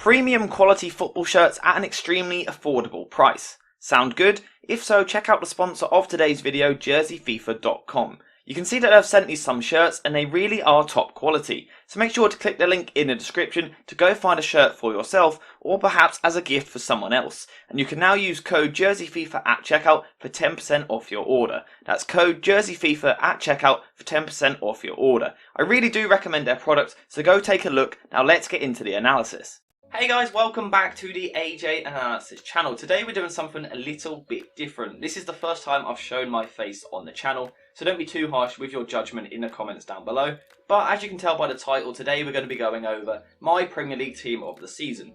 Premium quality football shirts at an extremely affordable price. Sound good? If so, check out the sponsor of today's video, jerseyfifa.com. You can see that I've sent you some shirts and they really are top quality, so make sure to click the link in the description to go find a shirt for yourself or perhaps as a gift for someone else. And you can now use code jerseyfifa at checkout for 10% off your order. That's code jerseyfifa at checkout for 10% off your order. I really do recommend their products, so go take a look. Now let's get into the analysis. Hey guys, welcome back to the AJ Analysis channel. Today we're doing something a little bit different. This is the first time I've shown my face on the channel, so don't be too harsh with your judgment in the comments down below. But as you can tell by the title, today we're going to be going over my Premier League team of the season.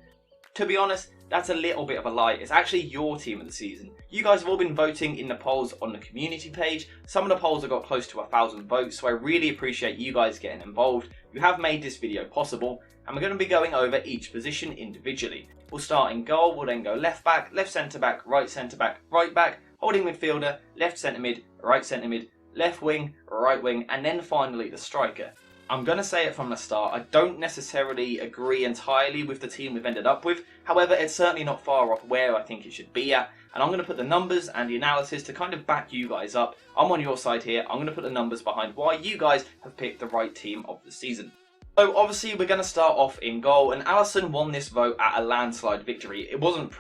To be honest, that's a little bit of a lie. It's actually your team of the season. You guys have all been voting in the polls on the community page. Some of the polls have got close to 1,000 votes, so I really appreciate you guys getting involved. You have made this video possible, and we're going to be going over each position individually. We'll start in goal, we'll then go left back, left centre back, right back, holding midfielder, left centre mid, left wing, right wing, and then finally the striker. I'm going to say it from the start, I don't necessarily agree entirely with the team we've ended up with. However, it's certainly not far off where I think it should be at. And I'm going to put the numbers and the analysis to kind of back you guys up. I'm on your side here. I'm going to put the numbers behind why you guys have picked the right team of the season. So obviously we're going to start off in goal, and Alisson won this vote at a landslide victory. It wasn't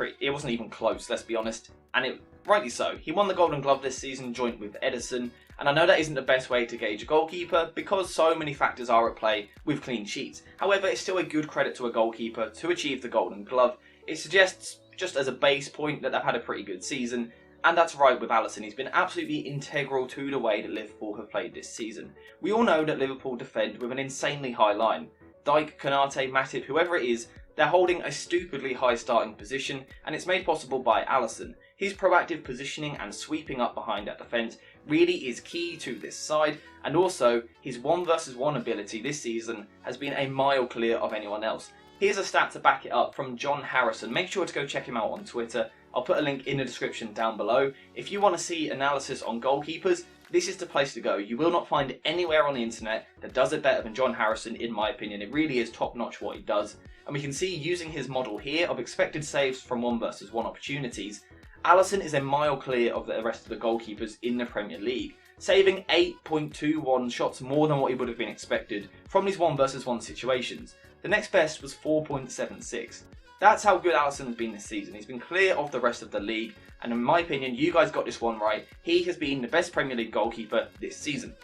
even close, let's be honest, and rightly so. He won the Golden Glove this season joint with Ederson, and I know that isn't the best way to gauge a goalkeeper because so many factors are at play with clean sheets. However, it's still a good credit to a goalkeeper to achieve the Golden Glove. It suggests, just as a base point, that they've had a pretty good season. And that's right with Alisson, he's been absolutely integral to the way that Liverpool have played this season. We all know that Liverpool defend with an insanely high line. Dijk, Konate, Matip, whoever it is, they're holding a stupidly high starting position, and it's made possible by Alisson. His proactive positioning and sweeping up behind that defence really is key to this side, and also his 1 versus 1 ability this season has been a mile clear of anyone else. Here's a stat to back it up from John Harrison. Make sure to go check him out on Twitter. I'll put a link in the description down below. If you want to see analysis on goalkeepers, this is the place to go. You will not find anywhere on the internet that does it better than John Harrison, in my opinion. It really is top notch what he does. And we can see, using his model here of expected saves from 1 versus 1 opportunities, Alisson is a mile clear of the rest of the goalkeepers in the Premier League, saving 8.21 shots more than what he would have been expected from these 1 versus 1 situations. The next best was 4.76. That's how good Alisson has been this season. He's been clear of the rest of the league, and in my opinion, you guys got this one right. He has been the best Premier League goalkeeper this season.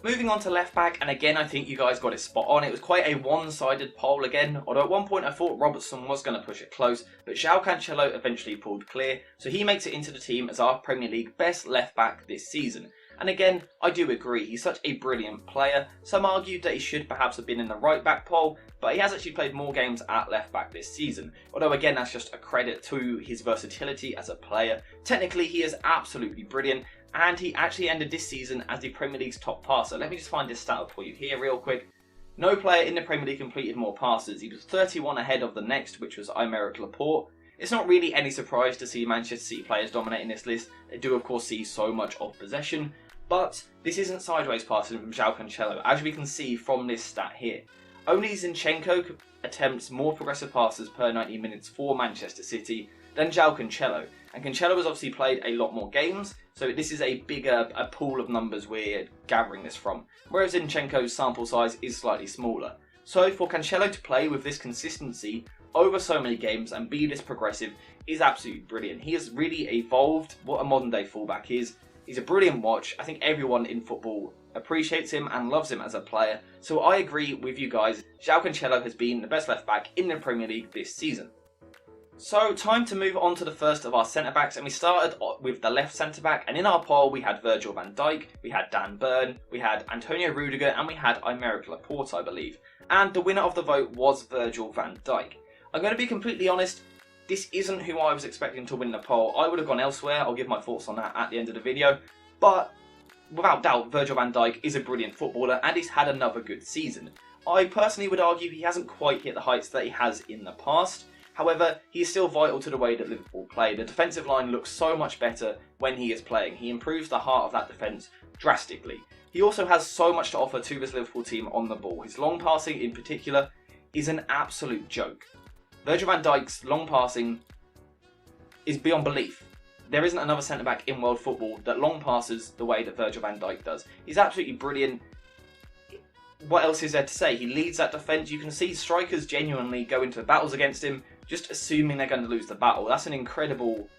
Moving on to left back, and again I think you guys got it spot on. It was quite a one-sided poll again, although at one point I thought Robertson was going to push it close, but João Cancelo eventually pulled clear, so he makes it into the team as our Premier League best left back this season. And again, I do agree, he's such a brilliant player. Some argued that he should perhaps have been in the right back poll, but he has actually played more games at left back this season. Although again, that's just a credit to his versatility as a player. Technically, he is absolutely brilliant, and he actually ended this season as the Premier League's top passer. Let me just find this stat up for you here real quick. No player in the Premier League completed more passes. He was 31 ahead of the next, which was Aymeric Laporte. It's not really any surprise to see Manchester City players dominating this list. They do of course see so much of possession. But this isn't sideways passing from João Cancelo, as we can see from this stat here. Only Zinchenko attempts more progressive passes per 90 minutes for Manchester City than João Cancelo. And Cancelo has obviously played a lot more games, so this is a bigger pool of numbers we're gathering this from. Whereas Zinchenko's sample size is slightly smaller. So for Cancelo to play with this consistency over so many games and be this progressive is absolutely brilliant. He has really evolved what a modern day fullback is. He's a brilliant watch. I think everyone in football appreciates him and loves him as a player. So I agree with you guys. João Cancelo has been the best left back in the Premier League this season. So time to move on to the first of our centre backs, and we started with the left centre back, and in our poll we had Virgil Van Dijk, we had Dan Burn, we had Antonio Rudiger, and we had Aymeric Laporte, I believe. And the winner of the vote was Virgil Van Dijk. I'm going to be completely honest, this isn't who I was expecting to win the poll. I would have gone elsewhere. I'll give my thoughts on that at the end of the video. But without doubt, Virgil van Dijk is a brilliant footballer and he's had another good season. I personally would argue he hasn't quite hit the heights that he has in the past. However, he is still vital to the way that Liverpool play. The defensive line looks so much better when he is playing. He improves the heart of that defence drastically. He also has so much to offer to this Liverpool team on the ball. His long passing in particular is an absolute joke. Virgil van Dijk's long passing is beyond belief. There isn't another centre-back in world football that long passes the way that Virgil van Dijk does. He's absolutely brilliant. What else is there to say? He leads that defence. You can see strikers genuinely go into battles against him, just assuming they're going to lose the battle. That's an incredible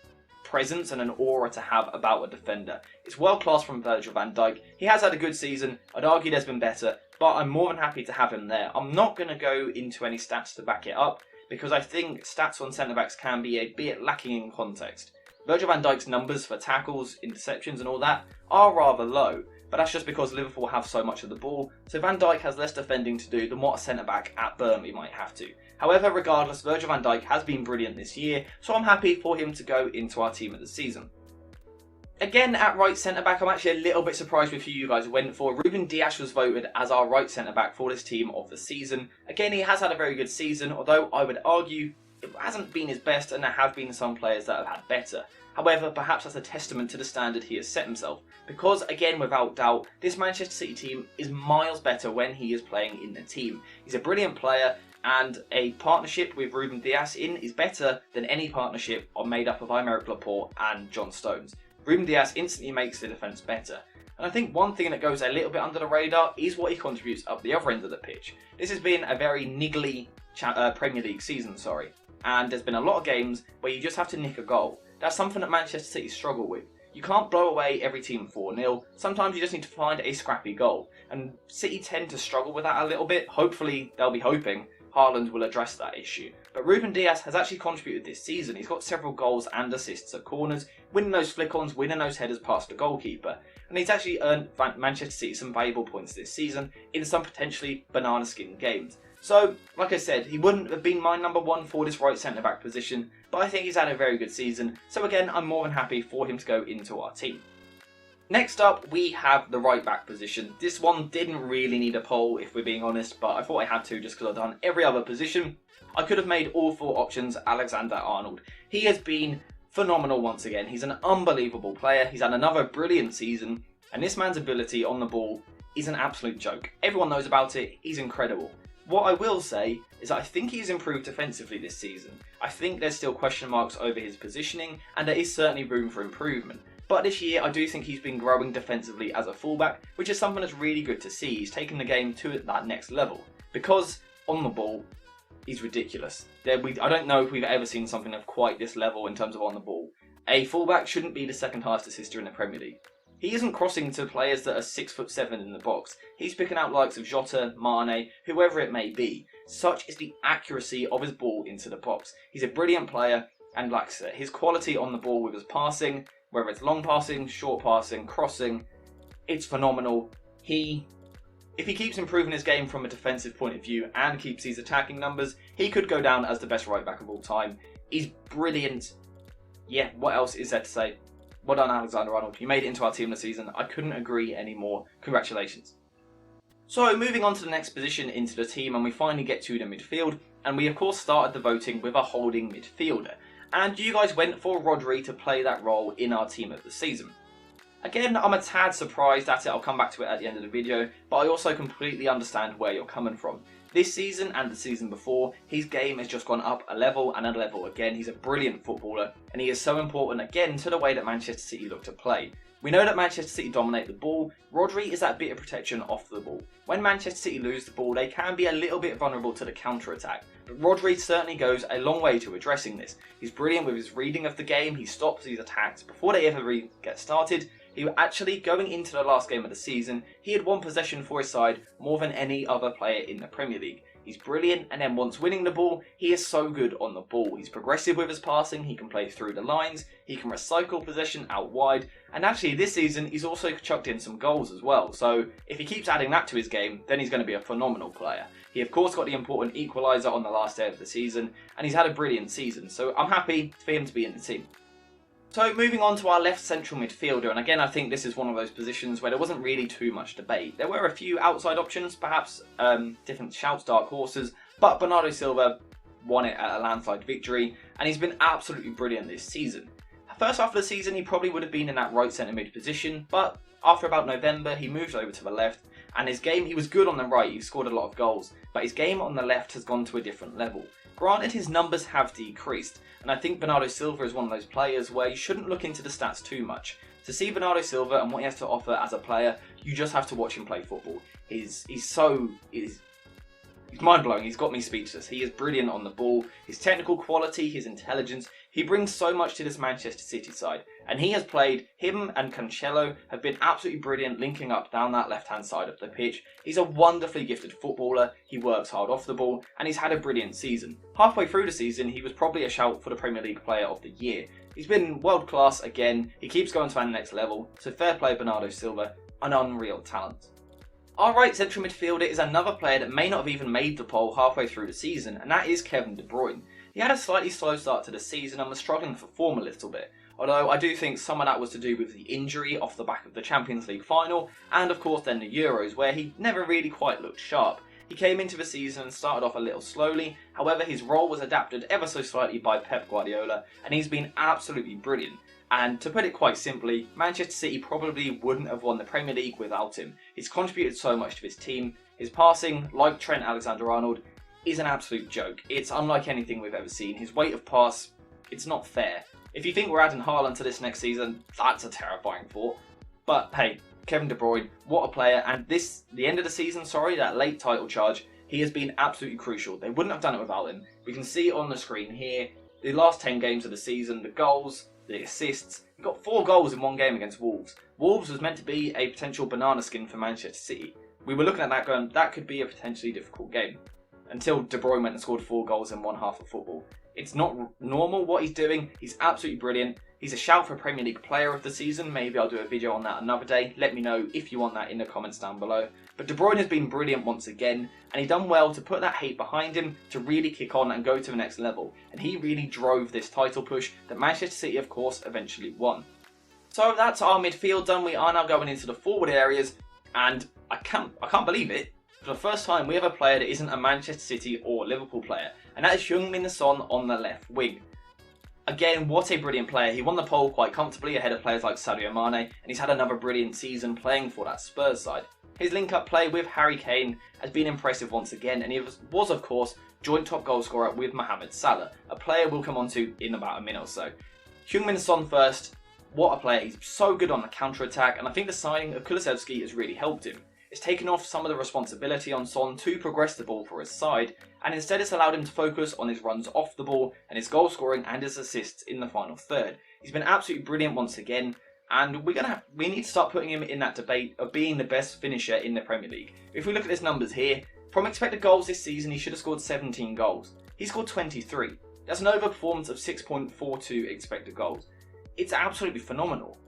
presence and an aura to have about a defender. It's world class from Virgil van Dijk. He has had a good season. I'd argue there's been better, but I'm more than happy to have him there. I'm not going to go into any stats to back it up, because I think stats on centre-backs can be a bit lacking in context. Virgil van Dijk's numbers for tackles, interceptions and all that are rather low, but that's just because Liverpool have so much of the ball, so Van Dijk has less defending to do than what a centre-back at Burnley might have to. However, regardless, Virgil van Dijk has been brilliant this year, so I'm happy for him to go into our team of the season. Again, at right centre-back, I'm actually a little bit surprised with who you guys went for. Reuben Diaz was voted as our right centre-back for this team of the season. Again, he has had a very good season, although I would argue it hasn't been his best and there have been some players that have had better. However, perhaps that's a testament to the standard he has set himself, because again, without doubt, this Manchester City team is miles better when he is playing in the team. He's a brilliant player, and a partnership with Reuben Diaz is better than any partnership made up of Aymeric Laporte and John Stones. Reuben Diaz instantly makes the defence better. And I think one thing that goes a little bit under the radar is what he contributes up the other end of the pitch. This has been a very niggly Premier League season, and there's been a lot of games where you just have to nick a goal. That's something that Manchester City struggle with. You can't blow away every team 4-0. Sometimes you just need to find a scrappy goal. And City tend to struggle with that a little bit. Hopefully, they'll be hoping Haaland will address that issue. But Reuben Diaz has actually contributed this season. He's got several goals and assists at corners, winning those flick-ons, winning those headers past the goalkeeper. And he's actually earned Manchester City some valuable points this season in some potentially banana skin games. So, like I said, he wouldn't have been my number one for this right centre-back position, but I think he's had a very good season, so again, I'm more than happy for him to go into our team. Next up, we have the right-back position. This one didn't really need a poll, if we're being honest, but I thought I had to just because I've done every other position. I could have made all 4 options Alexander-Arnold. He has been phenomenal once again. He's an unbelievable player. He's had another brilliant season, and this man's ability on the ball is an absolute joke. Everyone knows about it. He's incredible. What I will say is that I think he's improved defensively this season. I think there's still question marks over his positioning, and there is certainly room for improvement. But this year, I do think he's been growing defensively as a fullback, which is something that's really good to see. He's taken the game to that next level. Because on the ball, he's ridiculous. I don't know if we've ever seen something of quite this level in terms of on the ball. A fullback shouldn't be the second highest assister in the Premier League. He isn't crossing to players that are 6'7" in the box. He's picking out likes of Jota, Mane, whoever it may be. Such is the accuracy of his ball into the box. He's a brilliant player, and like I said, his quality on the ball with his passing, whether it's long passing, short passing, crossing, it's phenomenal. If he keeps improving his game from a defensive point of view and keeps these attacking numbers, he could go down as the best right back of all time. He's brilliant. Yeah, what else is there to say? Well done, Alexander-Arnold. You made it into our team this season. I couldn't agree anymore. Congratulations. So, moving on to the next position into the team, and we finally get to the midfield. And we, of course, started the voting with a holding midfielder. And you guys went for Rodri to play that role in our team of the season. Again, I'm a tad surprised at it. I'll come back to it at the end of the video. But I also completely understand where you're coming from. This season and the season before, his game has just gone up a level and a level again. He's a brilliant footballer, and he is so important again to the way that Manchester City look to play. We know that Manchester City dominate the ball. Rodri is that bit of protection off the ball. When Manchester City lose the ball, they can be a little bit vulnerable to the counter-attack. But Rodri certainly goes a long way to addressing this. He's brilliant with his reading of the game. He stops these attacks before they ever really get started. He actually, going into the last game of the season, he had 1 possession for his side more than any other player in the Premier League. He's brilliant, and then once winning the ball, he is so good on the ball. He's progressive with his passing, he can play through the lines, he can recycle possession out wide, and actually this season he's also chucked in some goals as well. So if he keeps adding that to his game, then he's going to be a phenomenal player. He of course got the important equaliser on the last day of the season, and he's had a brilliant season, so I'm happy for him to be in the team. So moving on to our left central midfielder, and again I think this is one of those positions where there wasn't really too much debate. There were a few outside options, perhaps different shouts, dark horses, but Bernardo Silva won it at a landslide victory, and he's been absolutely brilliant this season. First half of the season he probably would have been in that right centre mid position, but after about November he moved over to the left, and his game, he was good on the right, he scored a lot of goals, but his game on the left has gone to a different level. Granted, his numbers have decreased, and I think Bernardo Silva is one of those players where you shouldn't look into the stats too much. To see Bernardo Silva and what he has to offer as a player, you just have to watch him play football. He's mind-blowing, he's got me speechless. He is brilliant on the ball, his technical quality, his intelligence, he brings so much to this Manchester City side. And he has played, him and Cancelo have been absolutely brilliant linking up down that left-hand side of the pitch. He's a wonderfully gifted footballer, he works hard off the ball, and he's had a brilliant season. Halfway through the season, he was probably a shout for the Premier League Player of the Year. He's been world-class again, he keeps going to the next level, so fair play Bernardo Silva, an unreal talent. Our right central midfielder is another player that may not have even made the poll halfway through the season, and that is Kevin De Bruyne. He had a slightly slow start to the season and was struggling for form a little bit, although I do think some of that was to do with the injury off the back of the Champions League final, and of course then the Euros, where he never really quite looked sharp. He came into the season and started off a little slowly, however his role was adapted ever so slightly by Pep Guardiola, and he's been absolutely brilliant. And to put it quite simply, Manchester City probably wouldn't have won the Premier League without him. He's contributed so much to his team. His passing, like Trent Alexander-Arnold, is an absolute joke. It's unlike anything we've ever seen. His weight of pass, it's not fair. If you think we're adding Haaland to this next season, that's a terrifying thought. But hey, Kevin De Bruyne, what a player. And the end of the season, that late title charge, he has been absolutely crucial. They wouldn't have done it without him. We can see on the screen here, the last 10 games of the season, the goals, the assists. He got 4 goals in one game against Wolves. Wolves was meant to be a potential banana skin for Manchester City. We were looking at that going, that could be a potentially difficult game. Until De Bruyne went and scored 4 goals in one half of football. It's not normal what he's doing. He's absolutely brilliant. He's a shout for Premier League Player of the Season. Maybe I'll do a video on that another day. Let me know if you want that in the comments down below. But De Bruyne has been brilliant once again, and he done well to put that hate behind him to really kick on and go to the next level. And he really drove this title push that Manchester City, of course, eventually won. So that's our midfield done. We are now going into the forward areas, and I can't believe it. For the first time, we have a player that isn't a Manchester City or Liverpool player, and that is Heung-min Son on the left wing. Again, what a brilliant player. He won the poll quite comfortably ahead of players like Sadio Mane, and he's had another brilliant season playing for that Spurs side. His link-up play with Harry Kane has been impressive once again, and he was of course, joint top goal scorer with Mohamed Salah, a player we'll come on to in about a minute or so. Heung-min Son first, what a player. He's so good on the counter-attack, and I think the signing of Kulusevski has really helped him. It's taken off some of the responsibility on Son to progress the ball for his side, and instead it's allowed him to focus on his runs off the ball and his goal scoring and his assists in the final third. He's been absolutely brilliant once again, and we need to start putting him in that debate of being the best finisher in the Premier League. If we look at his numbers here, from expected goals this season he should have scored 17 goals. He scored 23. That's an overperformance of 6.42 expected goals. It's absolutely phenomenal.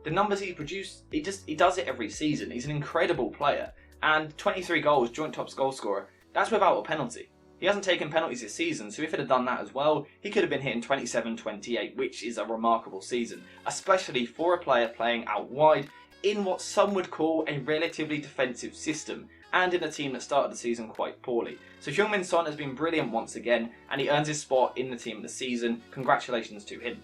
The numbers he produced, he does it every season. He's an incredible player. And 23 goals, joint top goal scorer, that's without a penalty. He hasn't taken penalties this season, so if he'd have done that as well, he could have been hitting 27-28, which is a remarkable season, especially for a player playing out wide in what some would call a relatively defensive system, and in a team that started the season quite poorly. So Heung-min Son has been brilliant once again, and he earns his spot in the team of the season. Congratulations to him.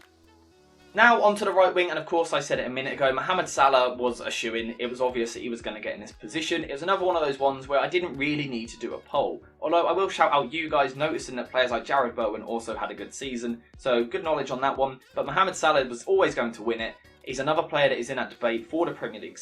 Now onto the right wing, and of course I said it a minute ago, Mohamed Salah was a shoo-in. It was obvious that he was going to get in this position. It was another one of those ones where I didn't really need to do a poll. Although I will shout out you guys noticing that players like Jarrod Bowen also had a good season. So good knowledge on that one. But Mohamed Salah was always going to win it. He's another player that is in that debate for the Premier League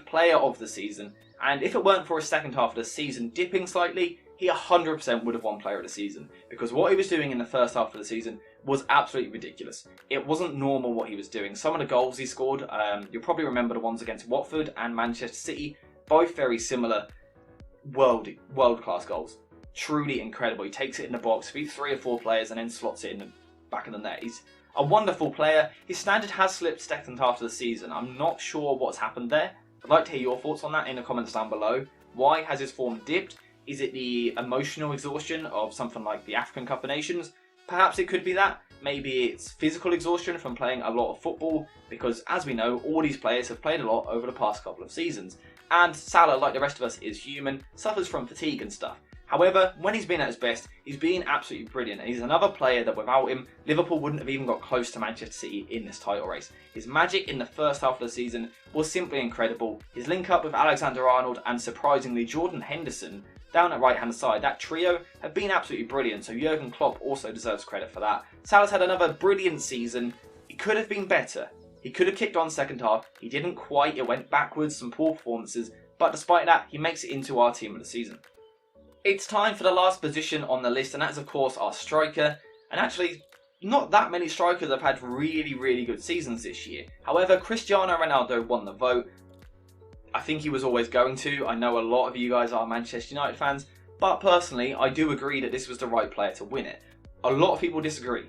Player of the Season. And if it weren't for his second half of the season dipping slightly, he 100% would have won Player of the Season. Because what he was doing in the first half of the season was absolutely ridiculous. It wasn't normal what he was doing. Some of the goals he scored, you'll probably remember the ones against Watford and Manchester City, both very similar world-class goals. Truly incredible. He takes it in the box, beats 3 or 4 players and then slots it in the back of the net. He's a wonderful player. His standard has slipped second half of the season. I'm not sure what's happened there. I'd like to hear your thoughts on that in the comments down below. Why has his form dipped? Is it the emotional exhaustion of something like the African Cup of Nations? Perhaps it could be that. Maybe it's physical exhaustion from playing a lot of football, because as we know, all these players have played a lot over the past couple of seasons. And Salah, like the rest of us, is human, suffers from fatigue and stuff. However, when he's been at his best, he's been absolutely brilliant, and he's another player that without him, Liverpool wouldn't have even got close to Manchester City in this title race. His magic in the first half of the season was simply incredible. His link up with Alexander Arnold and surprisingly Jordan Henderson down at right hand side, that trio have been absolutely brilliant, so Jurgen Klopp also deserves credit for that. Salah's had another brilliant season. It could have been better. He could have kicked on second half. He didn't quite. It went backwards, some poor performances, but despite that, he makes it into our team of the season. It's time for the last position on the list, and that is of course our striker. And actually, not that many strikers have had really good seasons this year. However, Cristiano Ronaldo won the vote. I think he was always going to. I know a lot of you guys are Manchester United fans, but personally, I do agree that this was the right player to win it. A lot of people disagree.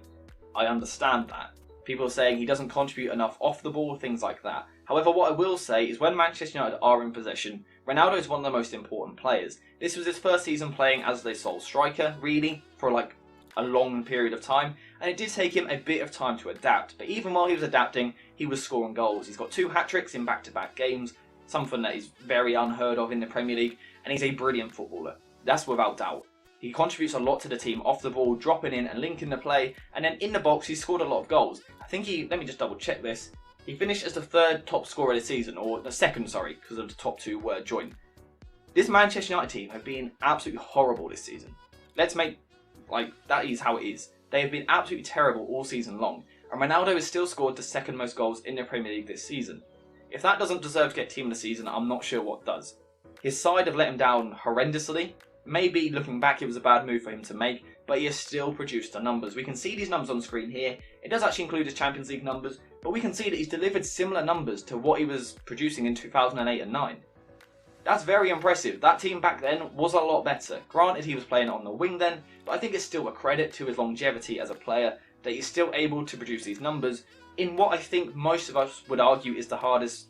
I understand that. People are saying he doesn't contribute enough off the ball, things like that. However, what I will say is when Manchester United are in possession, Ronaldo is one of the most important players. This was his first season playing as their sole striker, really, for like a long period of time, and it did take him a bit of time to adapt. But even while he was adapting, he was scoring goals. He's got 2 hat-tricks in back-to-back games, something that is very unheard of in the Premier League, and he's a brilliant footballer. That's without doubt. He contributes a lot to the team off the ball, dropping in and linking the play, and then in the box he scored a lot of goals. I think let me just double check this, he finished as the 3rd top scorer of the season, or the 2nd, sorry, because of the top 2 were joint. This Manchester United team have been absolutely horrible this season. Let's make, that is how it is. They have been absolutely terrible all season long, and Ronaldo has still scored the 2nd most goals in the Premier League this season. If that doesn't deserve to get team of the season, I'm not sure what does. His side have let him down horrendously. Maybe looking back it was a bad move for him to make, but he has still produced the numbers. We can see these numbers on screen here. It does actually include his Champions League numbers, but we can see that he's delivered similar numbers to what he was producing in 2008 and 9. That's very impressive. That team back then was a lot better. Granted, he was playing on the wing then, but I think it's still a credit to his longevity as a player that he's still able to produce these numbers in what I think most of us would argue is the hardest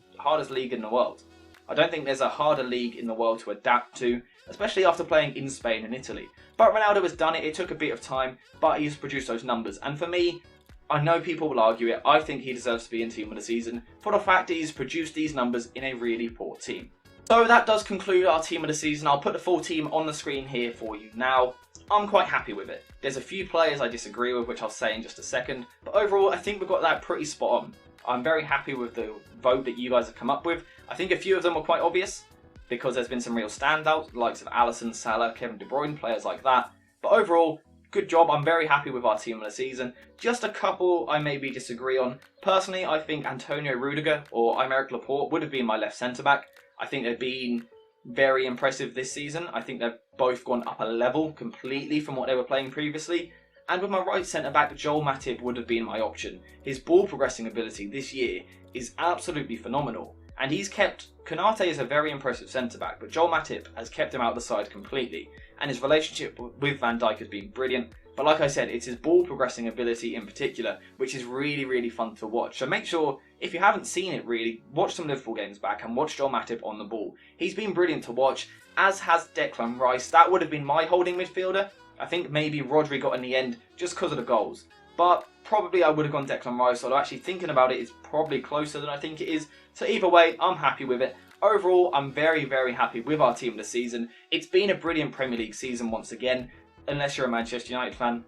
league in the world. I don't think there's a harder league in the world to adapt to, especially after playing in Spain and Italy. But Ronaldo has done it. It took a bit of time, but he's produced those numbers. And for me, I know people will argue it. I think he deserves to be in team of the season for the fact that he's produced these numbers in a really poor team. So that does conclude our team of the season. I'll put the full team on the screen here for you now. I'm quite happy with it. There's a few players I disagree with, which I'll say in just a second. But overall, I think we've got that pretty spot on. I'm very happy with the vote that you guys have come up with. I think a few of them were quite obvious, because there's been some real standouts, the likes of Alisson, Salah, Kevin De Bruyne, players like that. But overall, good job. I'm very happy with our team of the season. Just a couple I maybe disagree on. Personally, I think Antonio Rudiger or Aymeric Laporte would have been my left centre-back. I think they've been very impressive this season. I think they've both gone up a level completely from what they were playing previously. And with my right centre-back, Joel Matip would have been my option. His ball progressing ability this year is absolutely phenomenal. And he's kept, Konate is a very impressive centre-back, but Joel Matip has kept him out of the side completely. And his relationship with Van Dijk has been brilliant. But like I said, it's his ball progressing ability in particular, which is really fun to watch. So make sure, if you haven't seen it really, watch some Liverpool games back and watch Joel Matip on the ball. He's been brilliant to watch, as has Declan Rice. That would have been my holding midfielder. I think maybe Rodri got in the end just because of the goals. But probably I would have gone Declan Rice, although actually thinking about it, it's probably closer than I think it is. So either way, I'm happy with it. Overall, I'm very happy with our team this season. It's been a brilliant Premier League season once again, unless you're a Manchester United fan,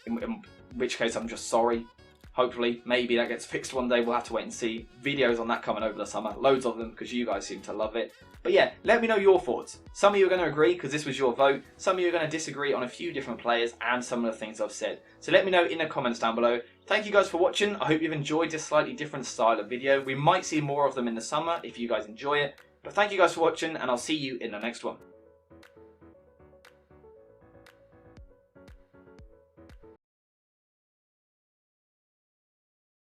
in which case I'm just sorry. Hopefully, maybe that gets fixed one day. We'll have to wait and see. Videos on that coming over the summer. Loads of them, because you guys seem to love it. But yeah, let me know your thoughts. Some of you are going to agree, because this was your vote. Some of you are going to disagree on a few different players and some of the things I've said. So let me know in the comments down below. Thank you guys for watching. I hope you've enjoyed this slightly different style of video. We might see more of them in the summer if you guys enjoy it. But thank you guys for watching, and I'll see you in the next one.